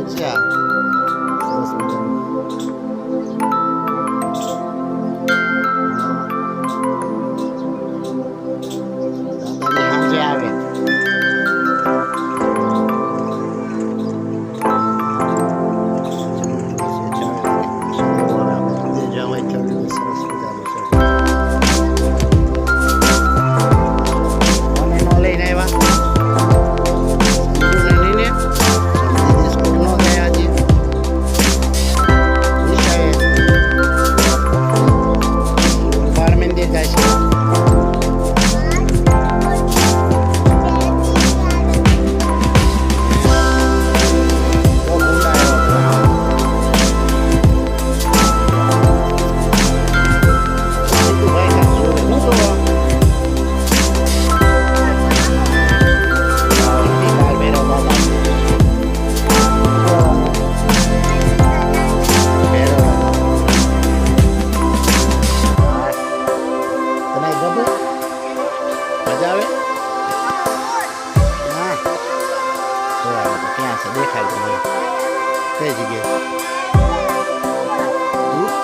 છે આ સરસ મજાનું દાદાની સાંજે આવે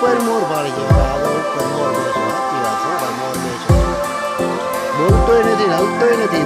ઉપર મોર પાડી ગયા ઉપર મોર બેસો સાચી વાત છે મોર બેસો બોલતોય નથી હલતોય નથી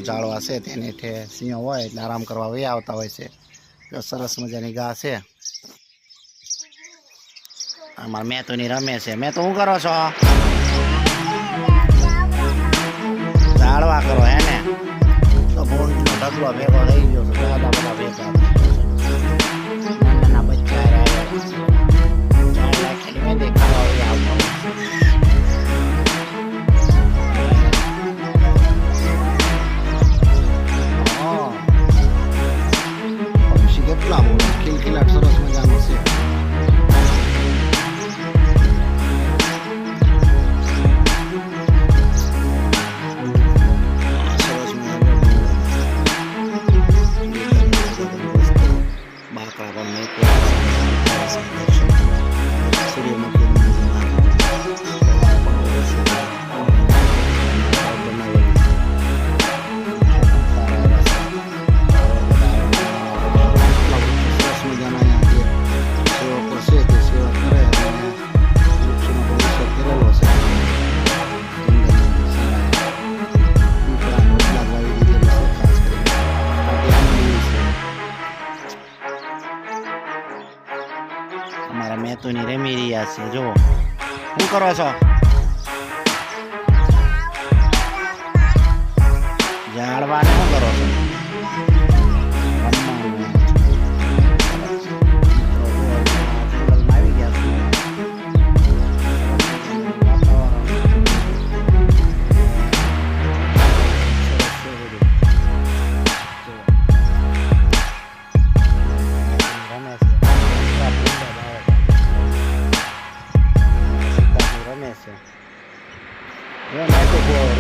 ઝાડવા છે તેની હેઠે સિંહો હોય એટલે આરામ કરવા વહી આવતા હોય છે. સરસ મજાની ઘા છે. અમાર મેં તો નહીં રમે છે. મેં તો શું કરો છો? ઝાડવા કરો હે ને? તો ભૂંડનો ઢગલો ભેગો થઈ ગયો છે. બધા બધા ભેગા નાના બચ્ચા ઝાડ રાખેલી મેં દેખાવા આવતો. પક્ષી કેટલા મોટા ખિલખિલાટ સરસ મજાનું છે. અમારા મેતુની રમી રહ્યા છે. જો શું કરો છો? ઝાડવાને શું કરો છો? આવી ગયા છે.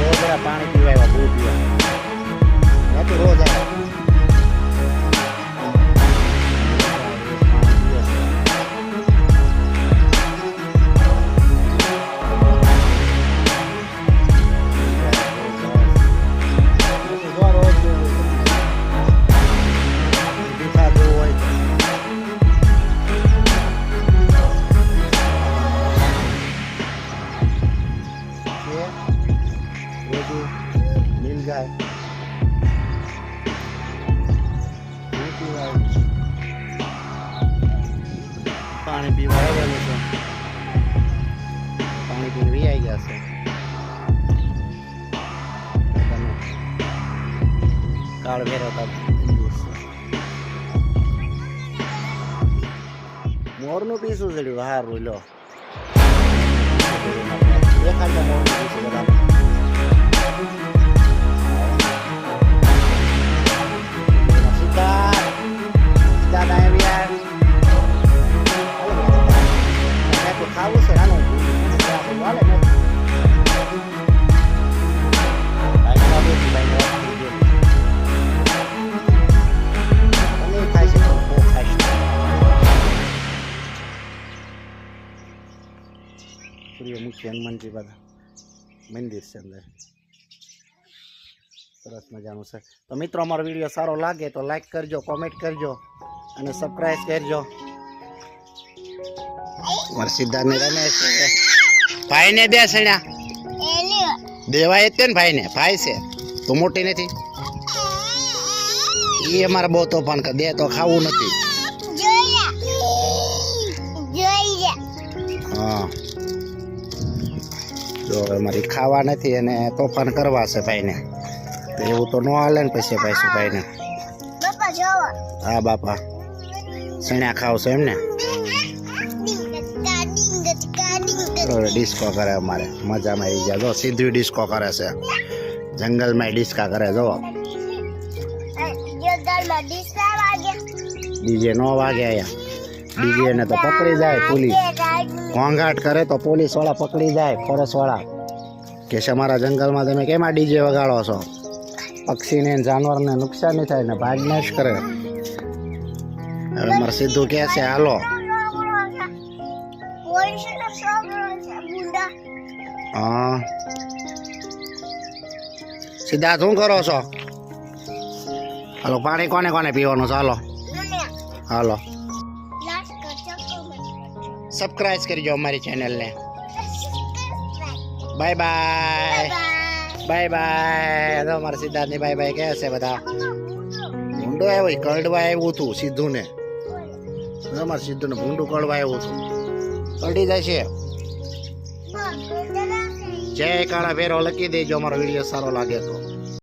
રોજ પાણી પીવા બહુ પીવા મેં તો રોજ પાણી પીવા આવેલું છે. પાણી પીને વી આવી ગયા છે. કાળ ભેરવતા મોરનું પીસું ચડ્યું. હારું લો દેખાડતા મોરનું પીસું બધા. ખાવું છે આનું વાલે ને સૂર્યમુખી હનુમાનજી બધા મંદિર છે અંદર. સરસ મજાનું છે. તો મિત્રો અમારો વિડીયો સારો લાગે તો લાઈક કરજો, કોમેન્ટ કરજો અને સબસ્ક્રાઇબ કરજો. સિદ્ધાર્થ ને રમેશ ભાઈ ને બે સણ્યા દેવાય જ ને ભાઈ ને. ભાઈ છે તો મોટી નથી. એ અમારે બહુ તોફાન દે તો ખાવું નથી. હા જો અમારી ખાવા નથી અને તોફાન કરવા છે ભાઈ ને. તો એવું તો ન હાલે ને પછી ભાઈ ને. હા બાપા સણ્યા ખાવ છો એમ ને? ડિસ્કો કરે અમારે મજામાં આવી ગયા. જો સીધું ડિસ્કો કરે છે. જંગલમાં ડિસ્કા કરે. જો ડીજે નો વાગે અહીંયા. ડીજે ને તો પકડી જાય પોલીસ. ઘોંઘાટ કરે તો પોલીસ વાળા પકડી જાય. ફોરેસ્ટ વાળા કે છે અમારા જંગલમાં તમે કેમ આ ડીજે વગાડો છો? પક્ષીને જાનવરને નુકસાન નહીં થાય ને ભાગને જ કરે. હવે મારે સીધું કે છે હાલો. હા સિદ્ધાર્થ શું કરો છો? હાલો પાણી કોને કોને પીવાનું? ચાલો હાલો સબસ્ક્રાઇબ કરજો અમારી ચેનલને. Bye bye bye bye. તો અમારા સિદ્ધાર્થની બાય બાય કહે છે બધા. ભૂંડો આવ્યો કળવા આવ્યું હતું સિદ્ધુને. અમારે સિદ્ધુને ભૂંડું કળવા આવ્યું હતું. પલટી જાય છે. જય કાળા ભેરો લખી દેજો અમારો વિડીયો સારો લાગે તો.